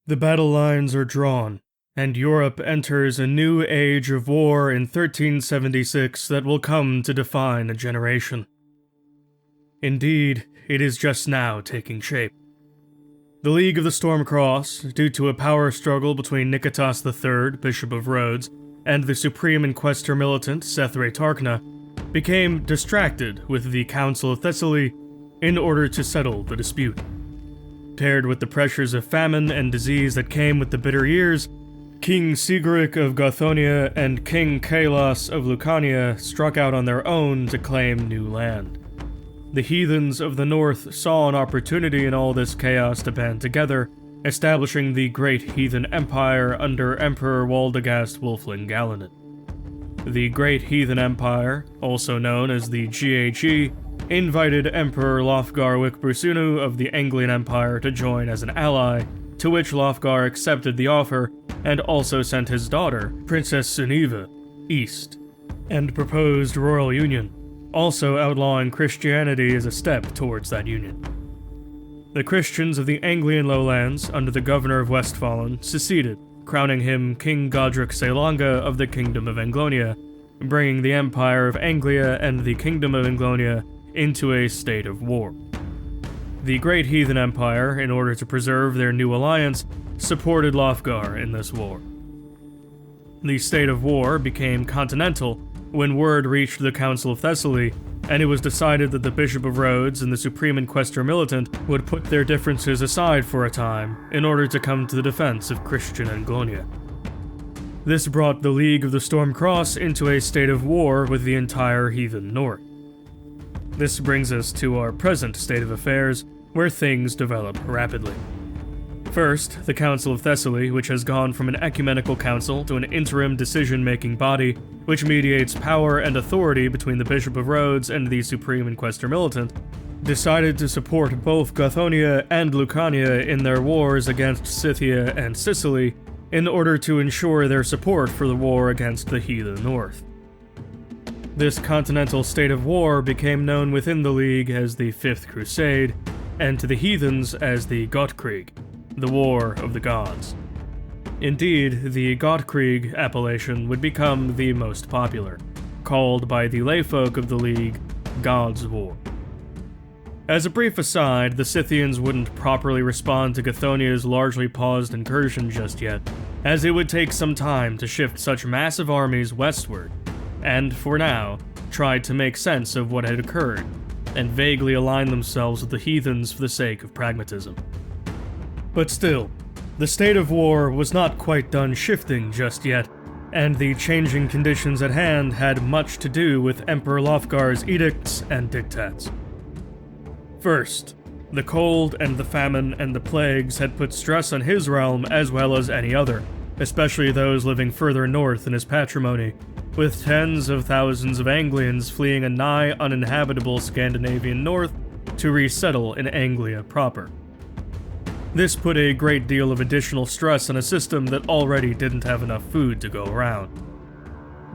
The battle lines are drawn, and Europe enters a new age of war in 1376 that will come to define a generation. Indeed, it is just now taking shape. The League of the Stormcross, due to a power struggle between Nicetas III, Bishop of Rhodes, and the Supreme Inquisitor militant Sethre Tarkna, became distracted with the Council of Thessaly in order to settle the dispute. Paired with the pressures of famine and disease that came with the bitter years, King Sigeric of Gothonia and King Kaelas of Lucania struck out on their own to claim new land. The heathens of the north saw an opportunity in all this chaos to band together, establishing the Great Heathen Empire under Emperor Waldegast Wulfling Galanin. The Great Heathen Empire, also known as the GHE, invited Emperor Lothgar Wicbrusunu of the Anglian Empire to join as an ally, to which Lothgar accepted the offer and also sent his daughter, Princess Sunniva, east, and proposed royal union, also outlawing Christianity as a step towards that union. The Christians of the Anglian lowlands, under the governor of Westfalen, seceded, crowning him King Godric Seilanga of the Kingdom of Anglonia, bringing the Empire of Anglia and the Kingdom of Anglonia into a state of war. The Great Heathen Empire, in order to preserve their new alliance, supported Lothgar in this war. The state of war became continental when word reached the Council of Thessaly, and it was decided that the Bishop of Rhodes and the Supreme Inquisitor militant would put their differences aside for a time in order to come to the defense of Christian Anglonia. This brought the League of the Stormcross into a state of war with the entire heathen north. This brings us to our present state of affairs, where things develop rapidly. First, the Council of Thessaly, which has gone from an ecumenical council to an interim decision-making body, which mediates power and authority between the Bishop of Rhodes and the Supreme Inquisitor militant, decided to support both Gothonia and Lucania in their wars against Scythia and Sicily, in order to ensure their support for the war against the heathen north. This continental state of war became known within the League as the Fifth Crusade, and to the heathens as the Gottkrieg, the War of the Gods. Indeed, the Gottkrieg appellation would become the most popular, called by the layfolk of the League, God's War. As a brief aside, the Scythians wouldn't properly respond to Gothonia's largely paused incursion just yet, as it would take some time to shift such massive armies westward, and, for now, tried to make sense of what had occurred, and vaguely align themselves with the heathens for the sake of pragmatism. But still, the state of war was not quite done shifting just yet, and the changing conditions at hand had much to do with Emperor Lothgar's edicts and diktats. First, the cold and the famine and the plagues had put stress on his realm as well as any other, especially those living further north in his patrimony, with tens of thousands of Anglians fleeing a nigh uninhabitable Scandinavian north to resettle in Anglia proper. This put a great deal of additional stress on a system that already didn't have enough food to go around.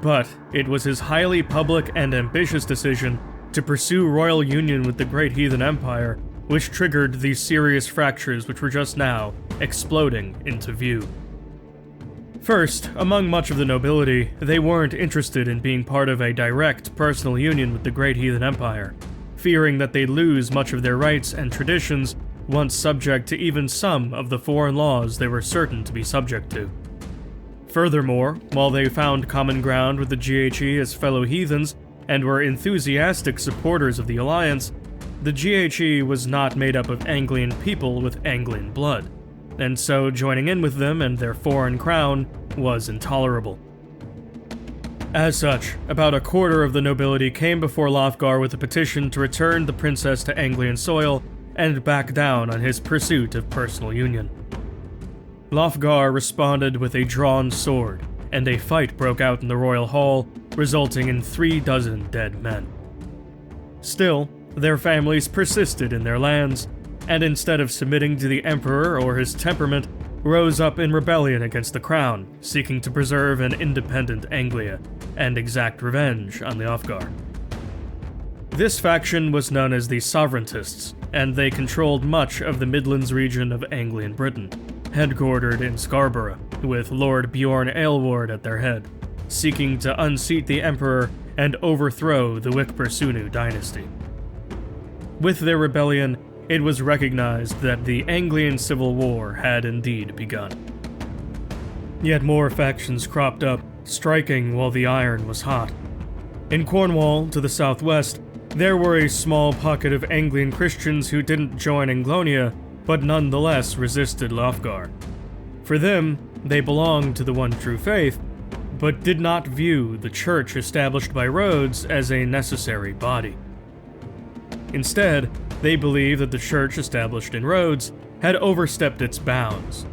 But it was his highly public and ambitious decision to pursue royal union with the Great Heathen Empire which triggered these serious fractures which were just now exploding into view. First, among much of the nobility, they weren't interested in being part of a direct personal union with the Great Heathen Empire, fearing that they'd lose much of their rights and traditions once subject to even some of the foreign laws they were certain to be subject to. Furthermore, while they found common ground with the GHE as fellow heathens and were enthusiastic supporters of the alliance, the GHE was not made up of Anglian people with Anglian blood, and so joining in with them and their foreign crown was intolerable. As such, about a quarter of the nobility came before Lothgar with a petition to return the princess to Anglian soil and back down on his pursuit of personal union. Lothgar responded with a drawn sword, and a fight broke out in the royal hall, resulting in 36 dead men. Still, their families persisted in their lands, and instead of submitting to the emperor or his temperament, rose up in rebellion against the crown, seeking to preserve an independent Anglia, and exact revenge on the Lothgar. This faction was known as the Sovereigntists, and they controlled much of the Midlands region of Anglian Britain, headquartered in Scarborough, with Lord Bjorn Aylward at their head, seeking to unseat the emperor and overthrow the Wikpersunu dynasty. With their rebellion, it was recognized that the Anglian Civil War had indeed begun. Yet more factions cropped up, striking while the iron was hot. In Cornwall, to the southwest, there were a small pocket of Anglian Christians who didn't join Anglonia, but nonetheless resisted Lofgar. For them, they belonged to the one true faith, but did not view the church established by Rhodes as a necessary body. Instead, they believed that the church established in Rhodes had overstepped its bounds,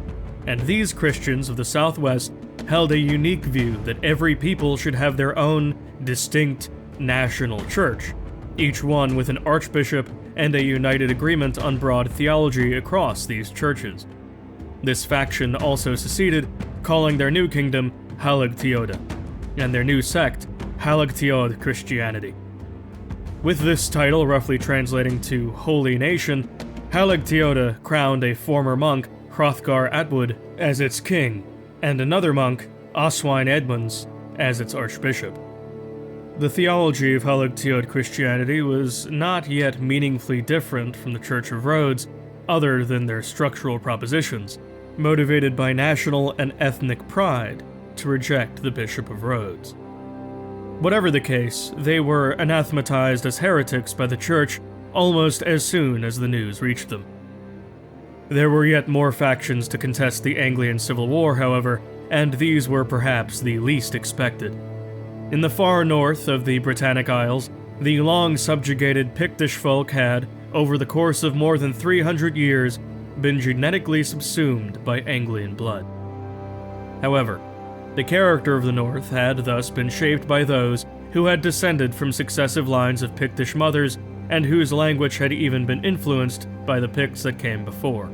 and these Christians of the Southwest held a unique view that every people should have their own distinct national church, each one with an archbishop and a united agreement on broad theology across these churches. This faction also seceded, calling their new kingdom Halig Theoda, and their new sect Halig Theod Christianity. With this title roughly translating to Holy Nation, Halig Theoda crowned a former monk, Hrothgar Atwood, as its king, and another monk, Oswine Edmunds, as its archbishop. The theology of Halig Theod Christianity was not yet meaningfully different from the Church of Rhodes, other than their structural propositions, motivated by national and ethnic pride to reject the Bishop of Rhodes. Whatever the case, they were anathematized as heretics by the Church almost as soon as the news reached them. There were yet more factions to contest the Anglian Civil War, however, and these were perhaps the least expected. In the far north of the Britannic Isles, the long-subjugated Pictish folk had, over the course of more than 300 years, been genetically subsumed by Anglian blood. However, the character of the North had thus been shaped by those who had descended from successive lines of Pictish mothers and whose language had even been influenced by the Picts that came before.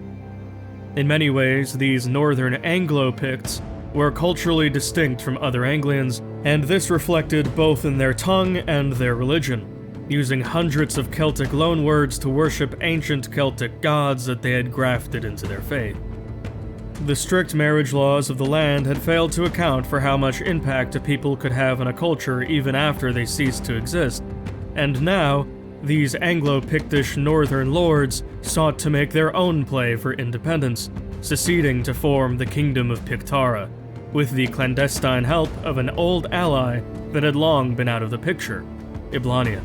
In many ways, these northern Anglo-Picts were culturally distinct from other Anglians, and this reflected both in their tongue and their religion, using hundreds of Celtic loanwords to worship ancient Celtic gods that they had grafted into their faith. The strict marriage laws of the land had failed to account for how much impact a people could have on a culture even after they ceased to exist, and now, these Anglo-Pictish northern lords sought to make their own play for independence, seceding to form the Kingdom of Pictara, with the clandestine help of an old ally that had long been out of the picture, Iblania.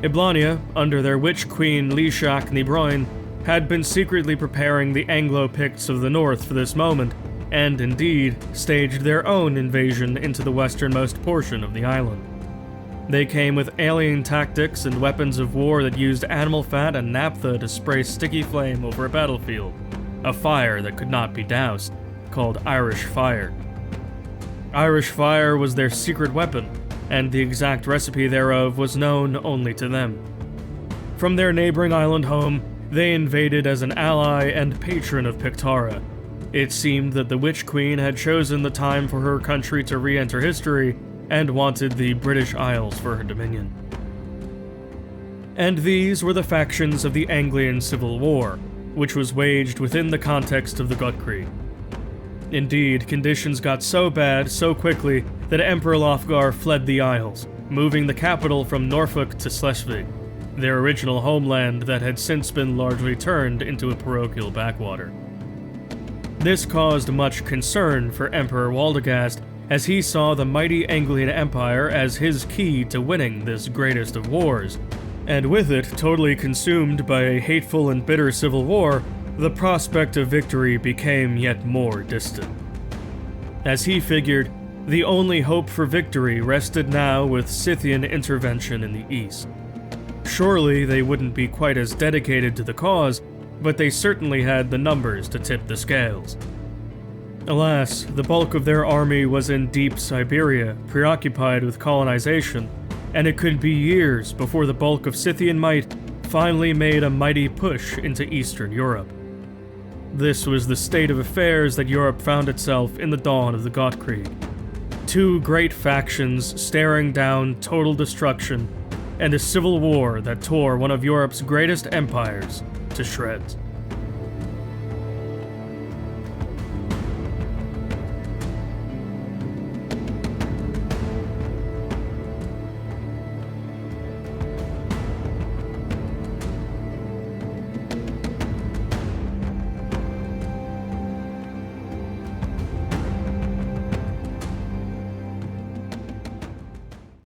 Iblania, under their witch queen Lishak Nibroin, had been secretly preparing the Anglo-Picts of the north for this moment, and indeed staged their own invasion into the westernmost portion of the island. They came with alien tactics and weapons of war that used animal fat and naphtha to spray sticky flame over a battlefield, a fire that could not be doused, called Irish fire. Irish fire was their secret weapon, and the exact recipe thereof was known only to them. From their neighboring island home, they invaded as an ally and patron of Pictara. It seemed that the Witch Queen had chosen the time for her country to re-enter history and wanted the British Isles for her dominion. And these were the factions of the Anglian Civil War, which was waged within the context of the Gottcrieg. Indeed, conditions got so bad so quickly that Emperor Lofgar fled the Isles, moving the capital from Norfolk to Schleswig, their original homeland that had since been largely turned into a parochial backwater. This caused much concern for Emperor Waldegast, as he saw the mighty Anglian Empire as his key to winning this greatest of wars, and with it totally consumed by a hateful and bitter civil war, the prospect of victory became yet more distant. As he figured, the only hope for victory rested now with Scythian intervention in the east. Surely they wouldn't be quite as dedicated to the cause, but they certainly had the numbers to tip the scales. Alas, the bulk of their army was in deep Siberia, preoccupied with colonization, and it could be years before the bulk of Scythian might finally made a mighty push into Eastern Europe. This was the state of affairs that Europe found itself in the dawn of the Gottcrieg. Two great factions staring down total destruction, and a civil war that tore one of Europe's greatest empires to shreds.